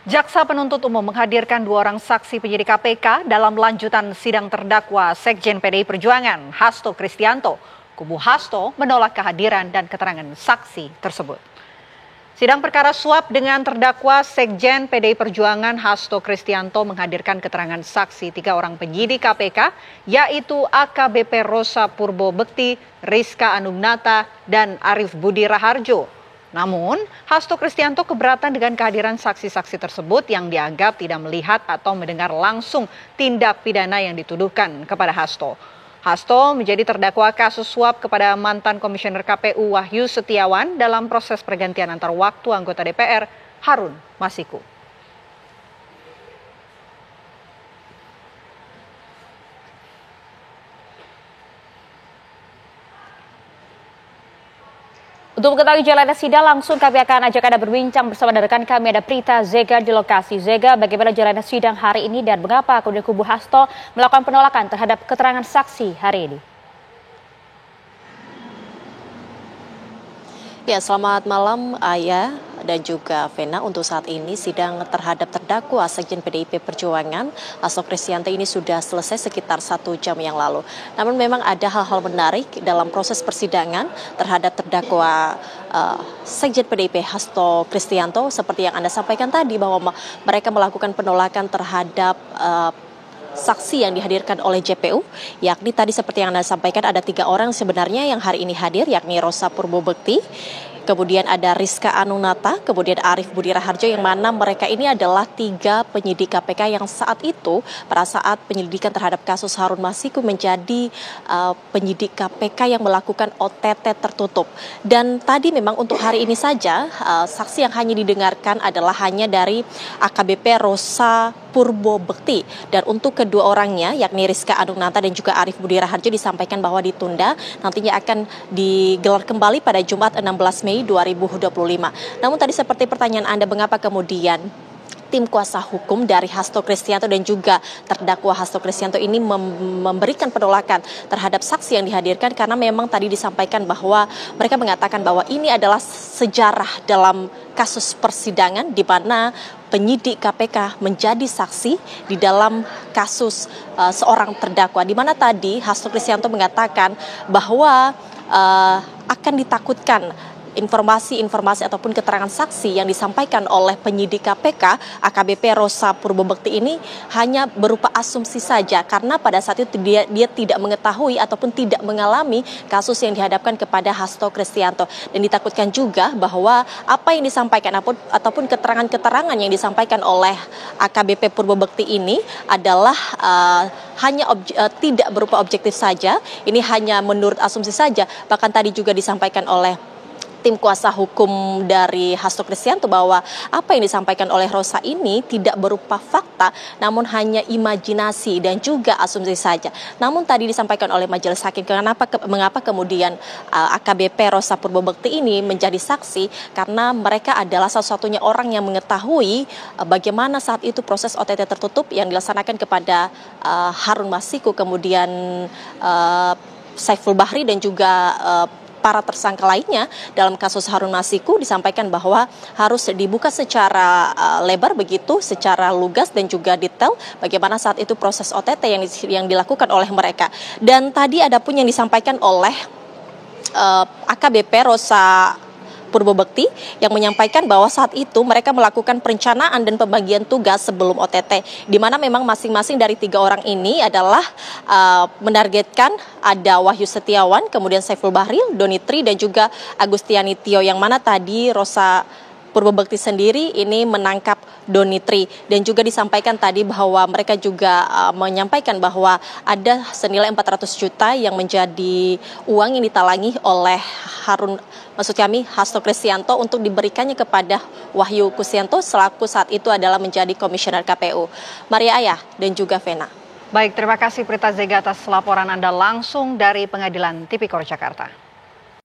Jaksa penuntut umum menghadirkan 2 orang saksi penyidik KPK dalam lanjutan sidang terdakwa Sekjen PDI Perjuangan, Hasto Kristianto. Kubu Hasto menolak kehadiran dan keterangan saksi tersebut. Sidang perkara suap dengan terdakwa Sekjen PDI Perjuangan Hasto Kristianto menghadirkan keterangan saksi 3 orang penyidik KPK, yaitu AKBP Rosa Purbo Bekti, Rizka Anugnata, dan Arif Budi Raharjo. Namun, Hasto Kristianto keberatan dengan kehadiran saksi-saksi tersebut yang dianggap tidak melihat atau mendengar langsung tindak pidana yang dituduhkan kepada Hasto. Hasto menjadi terdakwa kasus suap kepada mantan Komisioner KPU Wahyu Setiawan dalam proses pergantian antar waktu anggota DPR Harun Masiku. Untuk mengetahui jalannya sidang, langsung kami akan ajak Anda berbincang bersama rekan kami, ada Prita Zega di lokasi. Zega, bagaimana jalannya sidang hari ini dan mengapa kemudian kubu Hasto melakukan penolakan terhadap keterangan saksi hari ini? Ya, selamat malam Ayah dan juga Vena. Untuk saat ini sidang terhadap terdakwa Sekjen PDIP Perjuangan Hasto Kristianto ini sudah selesai sekitar 1 jam yang lalu. Namun memang ada hal-hal menarik dalam proses persidangan terhadap terdakwa Sekjen PDIP Hasto Kristianto, seperti yang Anda sampaikan tadi bahwa mereka melakukan penolakan terhadap saksi yang dihadirkan oleh JPU, yakni tadi seperti yang Anda sampaikan ada 3 orang sebenarnya yang hari ini hadir, yakni Rosa Purbo Bekti, kemudian ada Rizka Anugnata, kemudian Arif Budi Raharjo, yang mana mereka ini adalah 3 penyidik KPK yang saat itu pada saat penyelidikan terhadap kasus Harun Masiku menjadi penyidik KPK yang melakukan OTT tertutup. Dan tadi memang untuk hari ini saja saksi yang hanya didengarkan adalah hanya dari AKBP Rosa Purbo Bekti, dan untuk kedua orangnya yakni Rizka Anugnata dan juga Arif Budi Raharjo disampaikan bahwa ditunda, nantinya akan digelar kembali pada Jumat 16 Mei 2025. Namun tadi seperti pertanyaan Anda, mengapa kemudian tim kuasa hukum dari Hasto Kristianto dan juga terdakwa Hasto Kristianto ini memberikan penolakan terhadap saksi yang dihadirkan, karena memang tadi disampaikan bahwa mereka mengatakan bahwa ini adalah sejarah dalam kasus persidangan di mana penyidik KPK menjadi saksi di dalam kasus seorang terdakwa, di mana tadi Hasto Kristianto mengatakan bahwa akan ditakutkan informasi ataupun keterangan saksi yang disampaikan oleh penyidik KPK AKBP Rosa Purbo Bekti ini hanya berupa asumsi saja, karena pada saat itu dia tidak mengetahui ataupun tidak mengalami kasus yang dihadapkan kepada Hasto Kristianto. Dan ditakutkan juga bahwa apa yang disampaikan ataupun keterangan-keterangan yang disampaikan oleh AKBP Purbo Bekti ini adalah hanya tidak berupa objektif saja, ini hanya menurut asumsi saja. Bahkan tadi juga disampaikan oleh tim kuasa hukum dari Hasto Kristianto bahwa apa yang disampaikan oleh Rosa ini tidak berupa fakta, namun hanya imajinasi dan juga asumsi saja. Namun tadi disampaikan oleh majelis hakim mengapa kemudian AKBP Rosa Purbo Bekti ini menjadi saksi, karena mereka adalah satu-satunya orang yang mengetahui bagaimana saat itu proses OTT tertutup yang dilaksanakan kepada Harun Masiku, kemudian Saiful Bahri dan juga para tersangka lainnya dalam kasus Harun Masiku. Disampaikan bahwa harus dibuka secara lebar begitu, secara lugas dan juga detail bagaimana saat itu proses OTT yang dilakukan oleh mereka. Dan tadi ada pun yang disampaikan oleh AKBP Rosa Purbo Bekti yang menyampaikan bahwa saat itu mereka melakukan perencanaan dan pembagian tugas sebelum OTT, di mana memang masing-masing dari 3 orang ini adalah menargetkan ada Wahyu Setiawan, kemudian Saiful Bahri, Donitri dan juga Agustiani Tio, yang mana tadi Rosa Purbo Bekti sendiri ini menangkap Donitri. Dan juga disampaikan tadi bahwa mereka juga menyampaikan bahwa ada senilai 400 juta yang menjadi uang yang ditalangi oleh Hasto Kristianto untuk diberikannya kepada Wahyu Kristianto selaku saat itu adalah menjadi komisioner KPU. Maria Ayah dan juga Vena. Baik, terima kasih Prita Zega atas laporan Anda langsung dari Pengadilan Tipikor Jakarta.